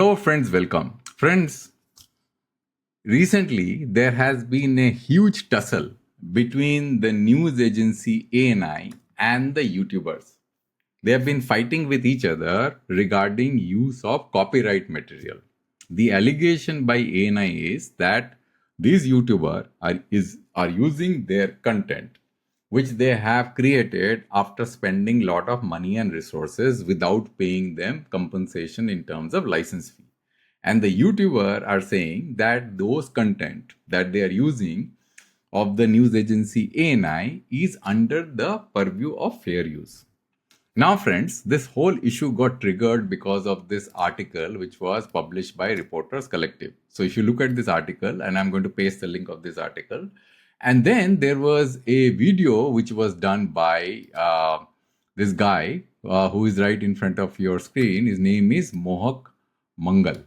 Hello friends, welcome. Friends, recently there has been a huge tussle between the news agency ANI and the YouTubers. They have been fighting with each other regarding use of copyright material. The allegation by ANI is that these YouTubers are using their content which they have created after spending a lot of money and resources without paying them compensation in terms of license fee. And the YouTuber are saying that those content that they are using of the news agency ANI is under the purview of fair use. Now, friends, this whole issue got triggered because of this article which was published by Reporters Collective. So, if you look at this article, and I'm going to paste the link of this article, and then there was a video which was done by this guy who is right in front of your screen. His name is Mohak Mangal.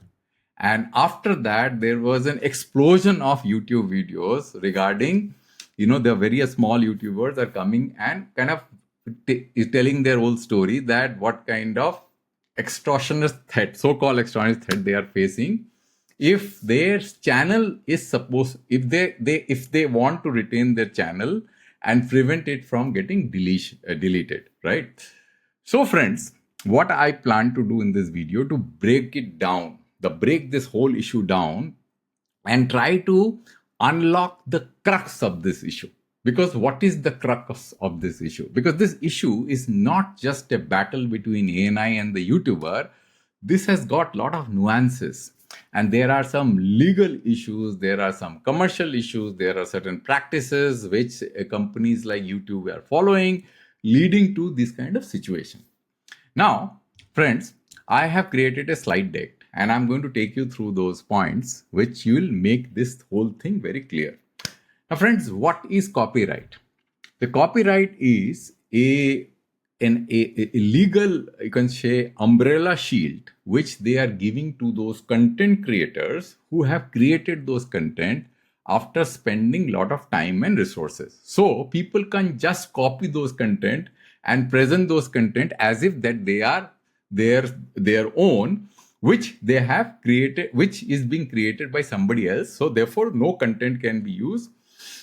And after that, there was an explosion of YouTube videos regarding, the various small YouTubers are coming and kind of is telling their whole story that what kind of extortionist threat, so-called extortionist threat they are facing if their channel is supposed, if they want to retain their channel and prevent it from getting deleted, right? So friends, what I plan to do in this video to break this whole issue down and try to unlock the crux of this issue. Because what is the crux of this issue? Because this issue is not just a battle between ANI and the YouTuber. This has got a lot of nuances. And there are some legal issues, there are some commercial issues, there are certain practices which companies like YouTube are following, leading to this kind of situation. Now, friends, I have created a slide deck and I'm going to take you through those points which will make this whole thing very clear. Now, friends, what is copyright? The copyright is a legal, you can say, umbrella shield which they are giving to those content creators who have created those content after spending a lot of time and resources. So people can just copy those content and present those content as if that they are their own, which they have created, which is being created by somebody else. So therefore no content can be used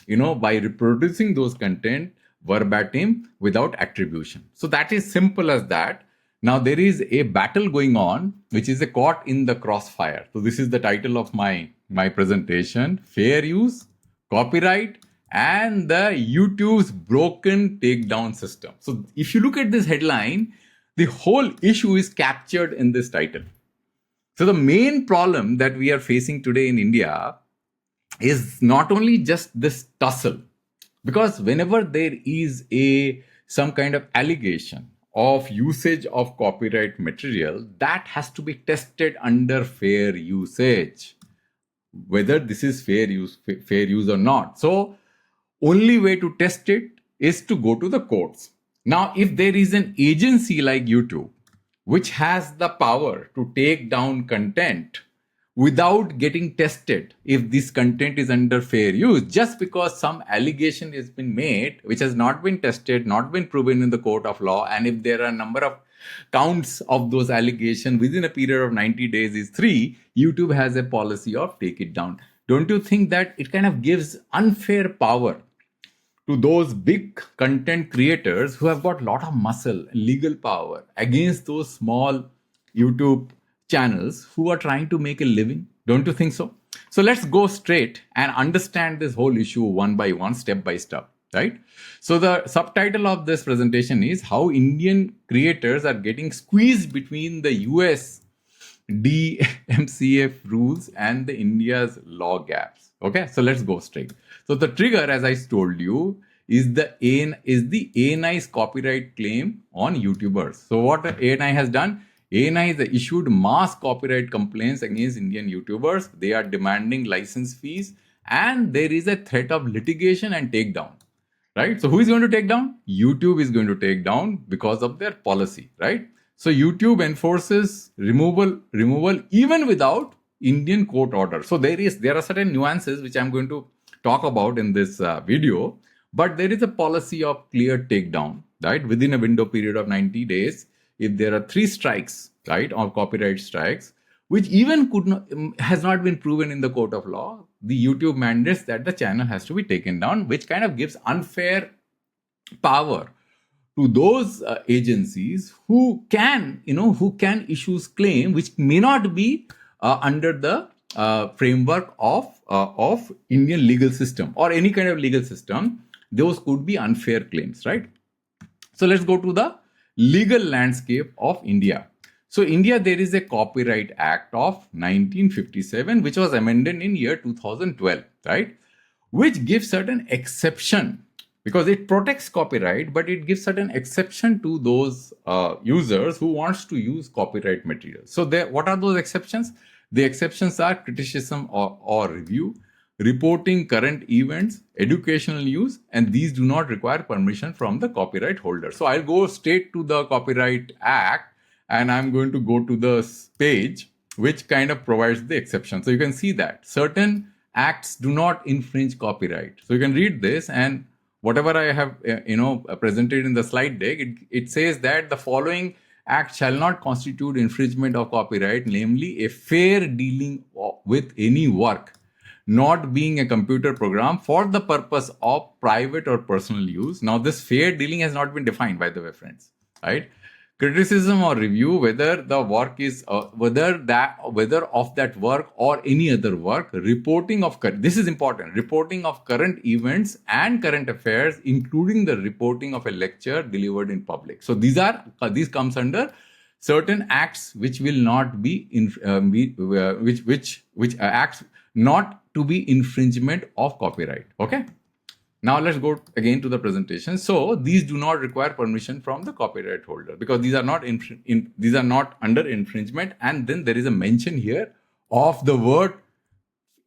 by reproducing those content verbatim without attribution. So that is simple as that. Now there is a battle going on, which is a caught in the crossfire. So this is the title of my presentation: fair use, copyright, and the YouTube's broken takedown system. So if you look at this headline, the whole issue is captured in this title. So the main problem that we are facing today in India is not only just this tussle, because whenever there is some kind of allegation of usage of copyright material, that has to be tested under fair usage, whether this is fair use or not. So only way to test it is to go to the courts. Now, if there is an agency like YouTube which has the power to take down content without getting tested if this content is under fair use, just because some allegation has been made which has not been tested, not been proven in the court of law, and if there are a number of counts of those allegations within a period of 90 days is 3, YouTube has a policy of take it down. Don't you think that it kind of gives unfair power to those big content creators who have got a lot of muscle, legal power against those small YouTube channels who are trying to make a living? Don't you think so? So let's go straight and understand this whole issue one by one, step by step, right? So the subtitle of this presentation is how Indian creators are getting squeezed between the US DMCA rules and the India's law gaps. Okay, so let's go straight. So the trigger, as I told you, is the ANI's copyright claim on YouTubers. So what ANI has done? ANI has issued mass copyright complaints against Indian YouTubers. They are demanding license fees and there is a threat of litigation and takedown, right? So who is going to take down? YouTube is going to take down because of their policy, right? So YouTube enforces removal even without Indian court order. So there are certain nuances which I'm going to talk about in this video, but there is a policy of clear takedown, right? Within a window period of 90 days, if there are 3 strikes, right, or copyright strikes, which even has not been proven in the court of law. The YouTube mandates that the channel has to be taken down, which kind of gives unfair power to those agencies who can issue claim which may not be under the framework of Indian legal system or any kind of legal system. Those could be unfair claims, right? So let's go to the legal landscape of India. So India, there is a Copyright Act of 1957, which was amended in year 2012, right? Which gives certain exception, because it protects copyright, but it gives certain exception to those users who wants to use copyright material. So what are those exceptions? The exceptions are criticism or review, reporting current events, educational use, and these do not require permission from the copyright holder. So I'll go straight to the Copyright Act, and I'm going to go to the page which kind of provides the exception. So you can see that certain acts do not infringe copyright. So you can read this, and whatever I have presented in the slide deck, it says that the following act shall not constitute infringement of copyright, namely a fair dealing with any work not being a computer program for the purpose of private or personal use. Now, this fair dealing has not been defined, by the way, friends, right? Criticism or review, whether the work is whether of that work or any other work, reporting of this is important, reporting of current events and current affairs, including the reporting of a lecture delivered in public. So these comes under certain acts which will not be which acts not to be infringement of copyright. Okay. Now let's go again to the presentation. So these do not require permission from the copyright holder because these are not under infringement. And then there is a mention here of the word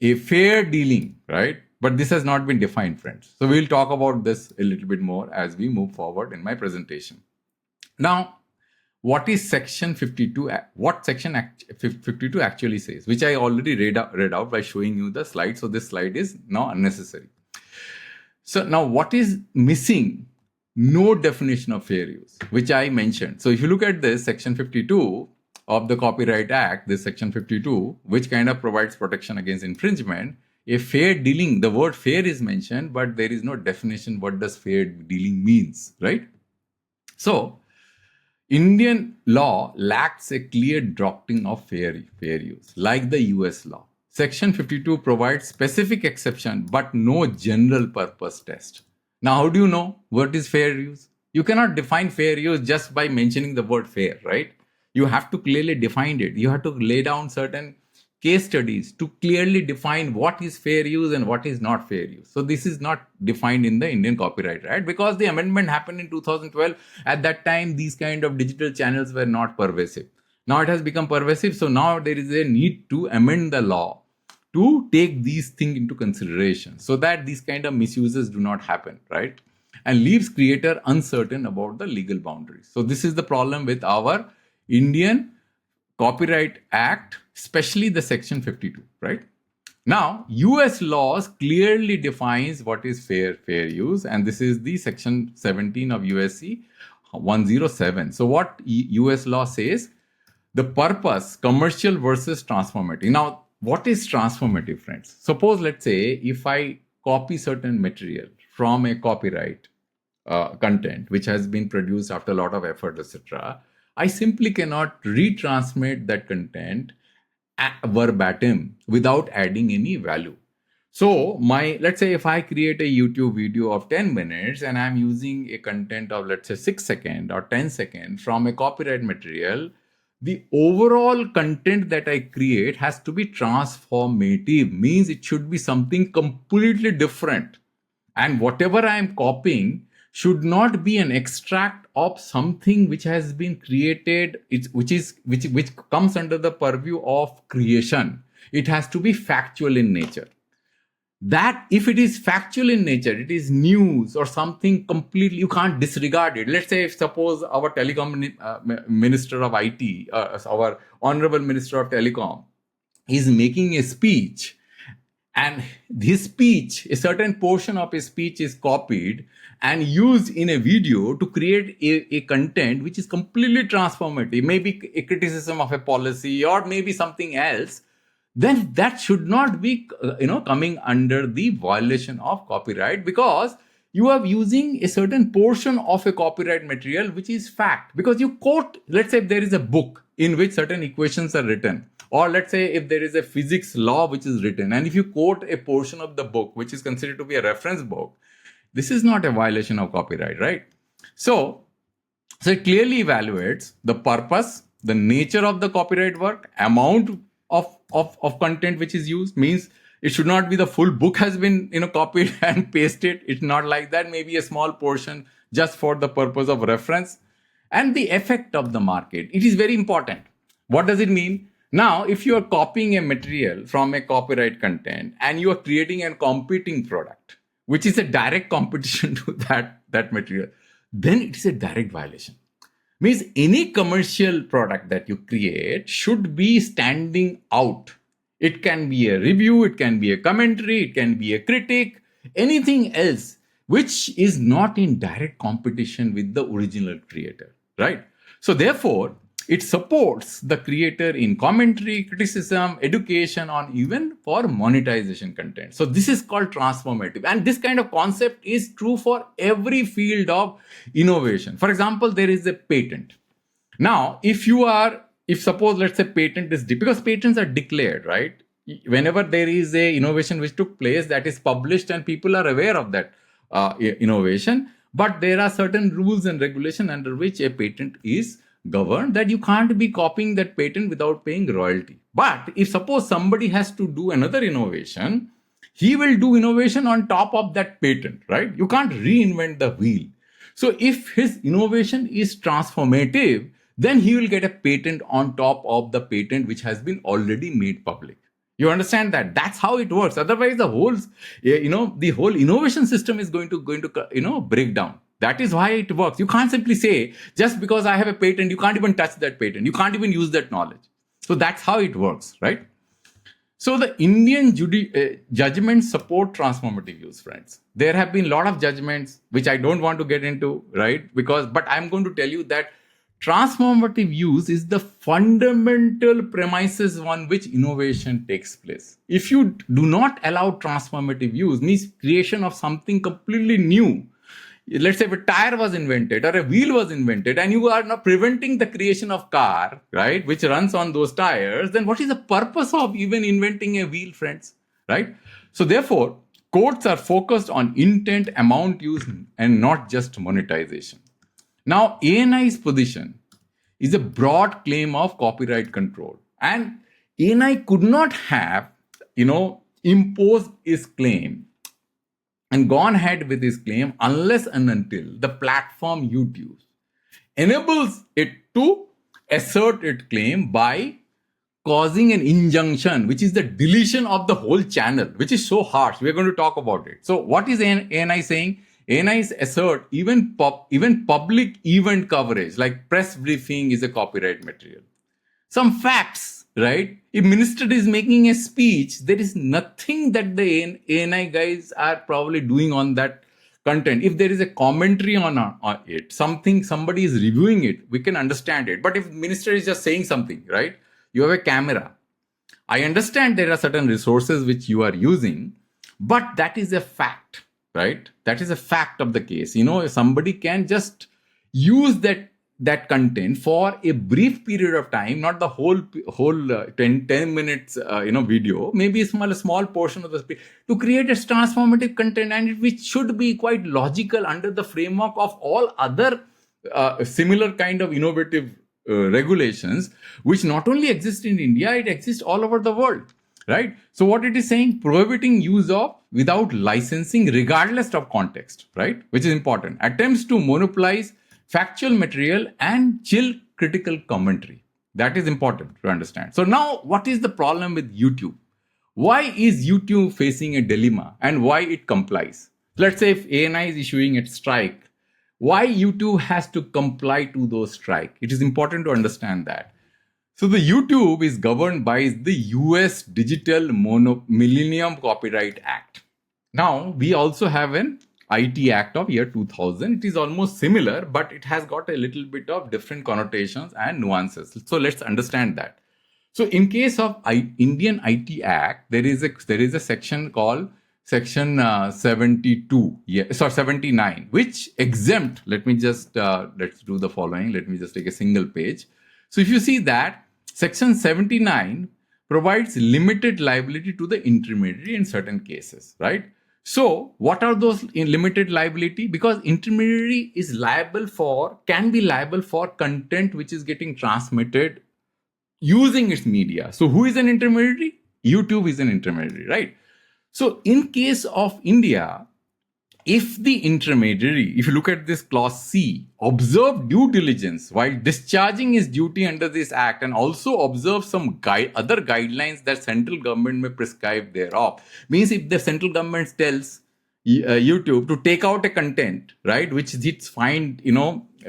a fair dealing, right? But this has not been defined, friends. So we'll talk about this a little bit more as we move forward in my presentation. Now, what is section 52? What section 52 actually says, which I already read out by showing you the slide. So this slide is now unnecessary. So now what is missing? No definition of fair use, which I mentioned. So if you look at this section 52 of the Copyright Act, this section 52, which kind of provides protection against infringement, a fair dealing, the word fair is mentioned, but there is no definition. What does fair dealing means, right? So Indian law lacks a clear doctrine of fair use, like the US law. Section 52 provides specific exception, but no general purpose test. Now, how do you know what is fair use? You cannot define fair use just by mentioning the word fair, right? You have to clearly define it. You have to lay down certain case studies to clearly define what is fair use and what is not fair use. So this is not defined in the Indian Copyright Act because the amendment happened in 2012. At that time, these kind of digital channels were not pervasive. Now it has become pervasive. So now there is a need to amend the law to take these things into consideration so that these kind of misuses do not happen, right? And leaves creator uncertain about the legal boundaries. So this is the problem with our Indian Copyright Act, especially the section 52, right? Now, US laws clearly defines what is fair use, and this is the section 17 of USC 107. So what US law says, the purpose, commercial versus transformative. Now, what is transformative, friends? Suppose, let's say, if I copy certain material from a copyright content which has been produced after a lot of effort, etc., I simply cannot retransmit that content verbatim without adding any value. So let's say if I create a YouTube video of 10 minutes and I'm using a content of, let's say, 6 seconds or 10 seconds from a copyright material, the overall content that I create has to be transformative, means it should be something completely different. And whatever I am copying should not be an extract of something which has been created, which comes under the purview of creation. It has to be factual in nature. That if it is factual in nature, it is news or something completely, you can't disregard it. Let's say, suppose our telecom minister of IT, our honorable minister of telecom, is making a speech and his speech, a certain portion of his speech is copied and used in a video to create a content which is completely transformative, maybe a criticism of a policy or maybe something else, then that should not be coming under the violation of copyright, because you are using a certain portion of a copyright material which is fact. Because you quote, let's say if there is a book in which certain equations are written, or let's say if there is a physics law which is written, and if you quote a portion of the book which is considered to be a reference book, this is not a violation of copyright, right? So it clearly evaluates the purpose, the nature of the copyright work, amount of content which is used. Means it should not be the full book has been copied and pasted. It's not like that. Maybe a small portion just for the purpose of reference. And the effect of the market. It is very important. What does it mean? Now, if you are copying a material from a copyright content and you are creating a competing product, which is a direct competition to that material, then it is a direct violation. Means any commercial product that you create should be standing out. It can be a review, it can be a commentary, it can be a critic, anything else which is not in direct competition with the original creator, right? So therefore, it supports the creator in commentary, criticism, education, on even for monetization content. So this is called transformative. And this kind of concept is true for every field of innovation. For example, there is a patent. Now, if suppose, let's say patent is, because patents are declared, right? Whenever there is a innovation which took place, that is published and people are aware of that innovation. But there are certain rules and regulations under which a patent is governed, that you can't be copying that patent without paying royalty. But if suppose somebody has to do another innovation, he will do innovation on top of that patent, right? You can't reinvent the wheel. So if his innovation is transformative, then he will get a patent on top of the patent which has been already made public. You understand that? That's how it works. Otherwise, the whole innovation system is going to break down. That is why it works. You can't simply say, just because I have a patent, you can't even touch that patent. You can't even use that knowledge. So that's how it works, right? So the Indian judgments support transformative use, friends. There have been a lot of judgments, which I don't want to get into, right? But I'm going to tell you that transformative use is the fundamental premises on which innovation takes place. If you do not allow transformative use, means creation of something completely new. Let's say if a tire was invented or a wheel was invented and you are now preventing the creation of car, right, which runs on those tires, then what is the purpose of even inventing a wheel, friends, right? So therefore, courts are focused on intent, amount used, and not just monetization. Now, ANI's position is a broad claim of copyright control, and ANI could not have, imposed its claim and gone ahead with his claim unless and until the platform YouTube enables it to assert its claim by causing an injunction, which is the deletion of the whole channel, which is so harsh. We're going to talk about it. So what is ANI saying? ANI assert even public event coverage, like press briefing, is a copyright material. Some facts, right? If minister is making a speech, there is nothing that the ANI guys are probably doing on that content. If there is a commentary on it, somebody is reviewing it, we can understand it. But if minister is just saying something, right? You have a camera. I understand there are certain resources which you are using, but that is a fact, right? That is a fact of the case. If somebody can just use that content for a brief period of time, not the whole 10 minutes video, maybe a small portion of the speech, to create a transformative content, and which should be quite logical under the framework of all other similar kind of innovative regulations, which not only exist in India, it exists all over the world, right? So what it is saying, prohibiting use of without licensing regardless of context, right? Which is important. Attempts to monopolize factual material and chill critical commentary. That is important to understand. So now, what is the problem with YouTube? Why is YouTube facing a dilemma and why it complies? Let's say if ANI is issuing a strike, why YouTube has to comply to those strike? It is important to understand that. So the YouTube is governed by the US Digital Millennium Copyright Act. Now we also have an IT Act of year 2000. It is almost similar, but it has got a little bit of different connotations and nuances. So let's understand that. So in case of Indian IT Act, there is a section called Section 72, 79, which exempt. Let me just let's do the following. Let me just take a single page. So if you see that Section 79 provides limited liability to the intermediary in certain cases, right? So what are those in limited liability? Because intermediary can be liable for content which is getting transmitted using its media. So who is an intermediary? YouTube is an intermediary, right? So in case of India, if the intermediary, if you look at this clause C, observe due diligence while discharging his duty under this act and also observe some other guidelines that central government may prescribe thereof. Means if the central government tells YouTube to take out a content, right, which it's find,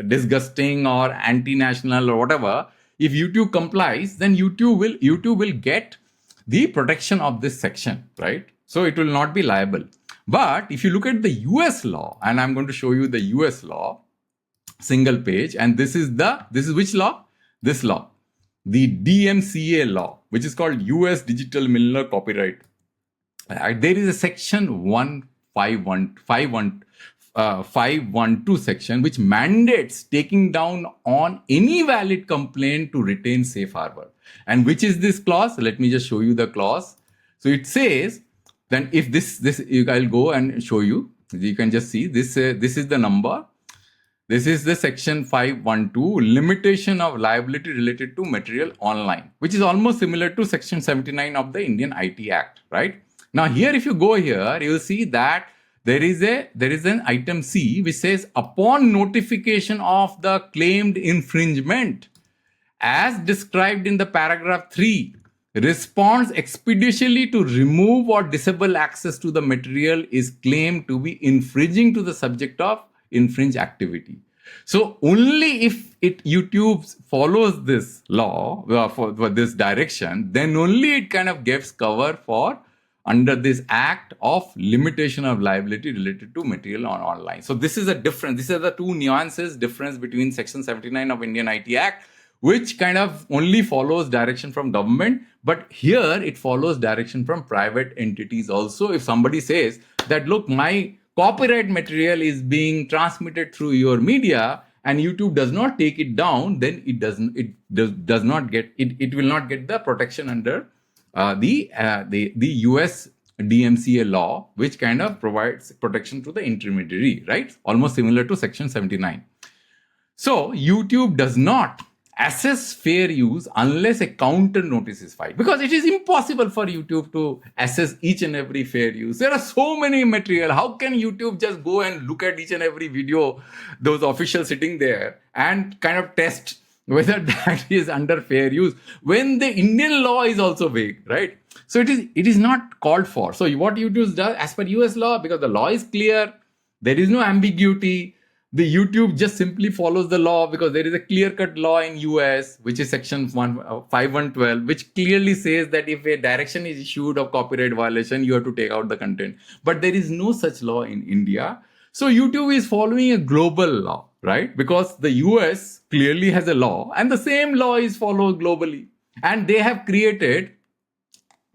disgusting or anti-national or whatever, if YouTube complies, then YouTube will get the protection of this section, right? So it will not be liable. But if you look at the US law, and I'm going to show you the US law, single page, and this is which law? This law, the DMCA law, which is called US Digital Millennium Copyright Act. There is a section 512 section which mandates taking down on any valid complaint to retain safe harbor. And which is this clause? Let me just show you the clause. So it says, then if I'll go and show you. You can just see this. This is the number. This is the section 512, limitation of liability related to material online, which is almost similar to section 79 of the Indian IT Act, right? Now here, if you go here, you will see that there is an item C which says, upon notification of the claimed infringement, as described in the paragraph 3, responds expeditiously to remove or disable access to the material is claimed to be infringing to the subject of infringe activity. So only if YouTube follows this law for this direction, then only it kind of gives cover for under this act of limitation of liability related to material on online. So this is a difference. These are the two nuances difference between section 79 of Indian IT Act, which kind of only follows direction from government, but here it follows direction from private entities also. If somebody says that, look, my copyright material is being transmitted through your media and YouTube does not take it down, then it will not get the protection under the US DMCA law, which kind of provides protection to the intermediary, right? Almost similar to section 79. So YouTube does not assess fair use unless a counter notice is filed, because it is impossible for YouTube to assess each and every fair use. There are so many material. How can YouTube just go and look at each and every video, those officials sitting there, and kind of test whether that is under fair use when the Indian law is also vague, right? So it is not called for. So what YouTube does as per US law, because the law is clear, there is no ambiguity. The YouTube just simply follows the law because there is a clear-cut law in US, which is section 5112, which clearly says that if a direction is issued of copyright violation, you have to take out the content. But there is no such law in India. So YouTube is following a global law, right? Because the US clearly has a law and the same law is followed globally. And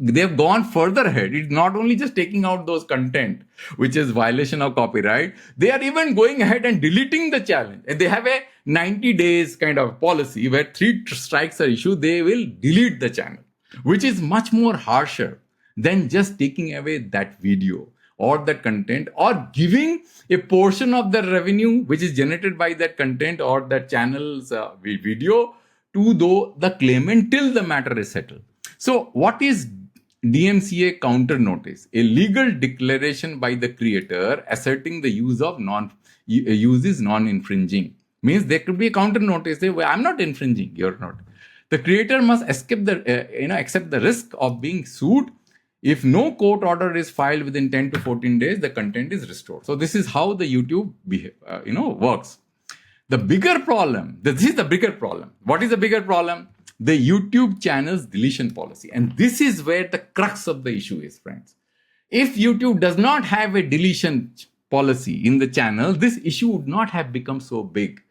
they've gone further ahead. It's not only just taking out those content, which is violation of copyright. They are even going ahead and deleting the challenge. And they have a 90 days kind of policy where 3 strikes are issued, they will delete the channel, which is much more harsher than just taking away that video or that content or giving a portion of the revenue which is generated by that content or that channel's video to the claimant till the matter is settled. So what is DMCA counter notice? A legal declaration by the creator asserting the use is non-infringing. Means there could be a counter notice. Say, well, I'm not infringing. You're not. The creator must accept the risk of being sued. If no court order is filed within 10 to 14 days, the content is restored. So this is how the YouTube works. The bigger problem. This is the bigger problem. What is the bigger problem? the YouTube channel's deletion policy. And this is where the crux of the issue is, friends. If YouTube does not have a deletion policy in the channel, this issue would not have become so big.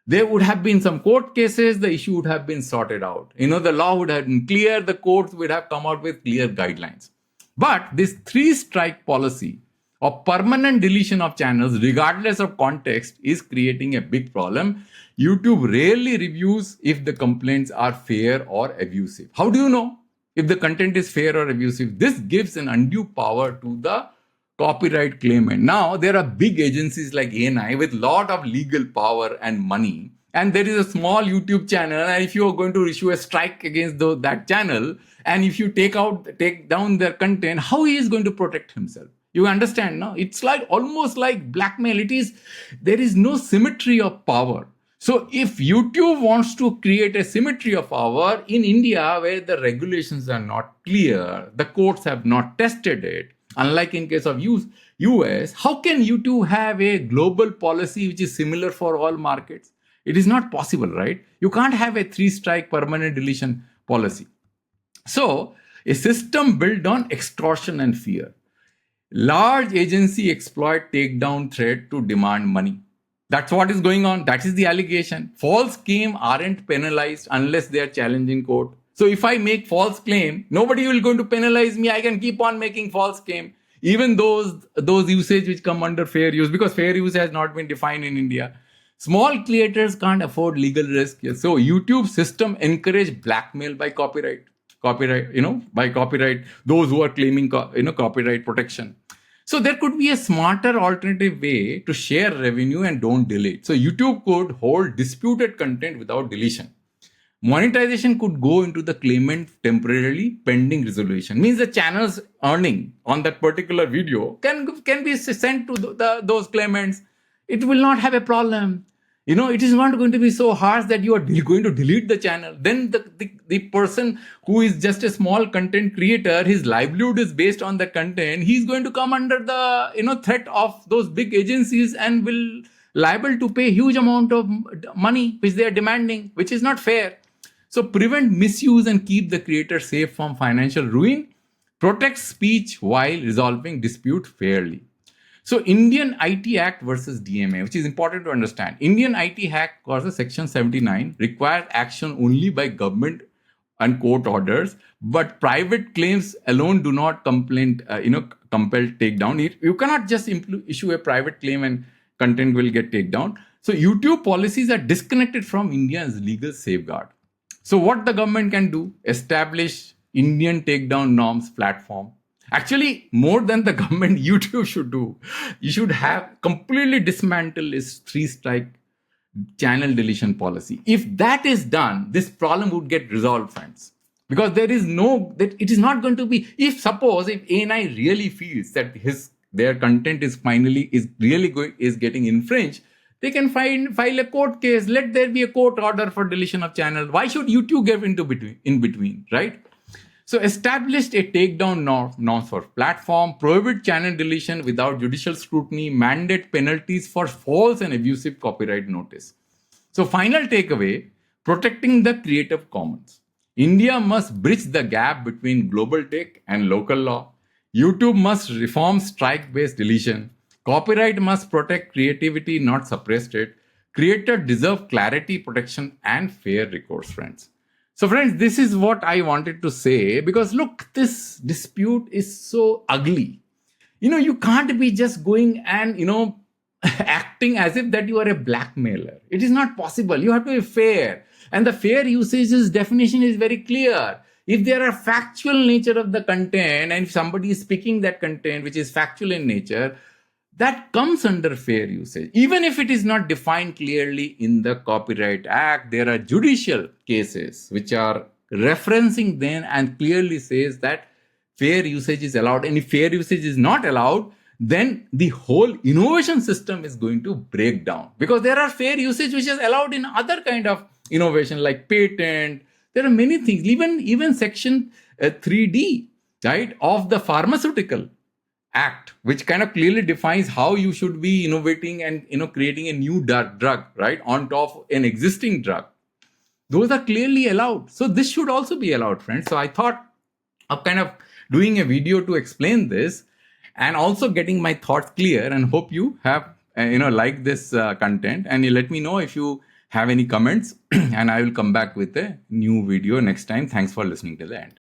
There would have been some court cases, the issue would have been sorted out. The law would have been clear, the courts would have come out with clear guidelines. But this 3-strike policy of permanent deletion of channels, regardless of context, is creating a big problem. YouTube rarely reviews if the complaints are fair or abusive. How do you know if the content is fair or abusive? This gives an undue power to the copyright claimant. Now, there are big agencies like ANI with a lot of legal power and money. And there is a small YouTube channel. And if you are going to issue a strike against that channel, and if you take down their content, how he is going to protect himself? You understand, no? It's almost like blackmail. There is no symmetry of power. So if YouTube wants to create a symmetry of power in India, where the regulations are not clear, the courts have not tested it, unlike in case of US, how can YouTube have a global policy which is similar for all markets? It is not possible, right? You can't have a 3-strike permanent deletion policy. So a system built on extortion and fear. Large agency exploit takedown threat to demand money. That's what is going on. That is the allegation. False claims aren't penalized unless they are challenged in court. So if I make false claim, nobody will going to penalize me. I can keep on making false claim. Even those usage which come under fair use, because fair use has not been defined in India. Small creators can't afford legal risk. So YouTube system encourage blackmail by copyright, those who are claiming, copyright protection. So there could be a smarter alternative way to share revenue and don't delete. So YouTube could hold disputed content without deletion. Monetization could go into the claimant temporarily pending resolution. Means the channel's earning on that particular video can be sent to those claimants. It will not have a problem. It is not going to be so harsh that you are going to delete the channel. Then the person who is just a small content creator, his livelihood is based on the content. He's going to come under the threat of those big agencies and will liable to pay huge amount of money which they are demanding, which is not fair. So prevent misuse and keep the creator safe from financial ruin. Protect speech while resolving dispute fairly. So Indian IT Act versus DMA, which is important to understand. Indian IT Act versus Section 79 requires action only by government and court orders, but private claims alone do not compel takedown. You cannot just issue a private claim and content will get takedown. So YouTube policies are disconnected from India's legal safeguard. So what the government can do? Establish Indian takedown norms platform. Actually, more than the government, YouTube should do. You should have completely dismantle its 3-strike channel deletion policy. If that is done, this problem would get resolved, friends. Because it is not going to be, if ANI really feels that their content is getting infringed, they can file a court case. Let there be a court order for deletion of channel. Why should YouTube get in between, right? So established a takedown norms for platform, prohibit channel deletion without judicial scrutiny, mandate penalties for false and abusive copyright notice. So final takeaway, protecting the Creative Commons. India must bridge the gap between global tech and local law. YouTube must reform strike-based deletion. Copyright must protect creativity, not suppress it. Creators deserve clarity, protection, and fair recourse, friends. So friends, this is what I wanted to say, because look, this dispute is so ugly. You can't be just going and, acting as if that you are a blackmailer. It is not possible. You have to be fair. And the fair usages definition is very clear. If there are factual nature of the content, and if somebody is speaking that content which is factual in nature, that comes under fair usage. Even if it is not defined clearly in the Copyright Act, there are judicial cases which are referencing them and clearly says that fair usage is allowed. And if fair usage is not allowed, then the whole innovation system is going to break down. Because there are fair usage which is allowed in other kind of innovation like patent. There are many things, even section 3D, right, of the Pharmaceutical Act, which kind of clearly defines how you should be innovating and creating a new drug, right, on top of an existing drug. Those are clearly allowed. So this should also be allowed, friends. So I thought of kind of doing a video to explain this and also getting my thoughts clear, and hope you have like this content, and you let me know if you have any comments and I will come back with a new video next time. Thanks for listening till the end.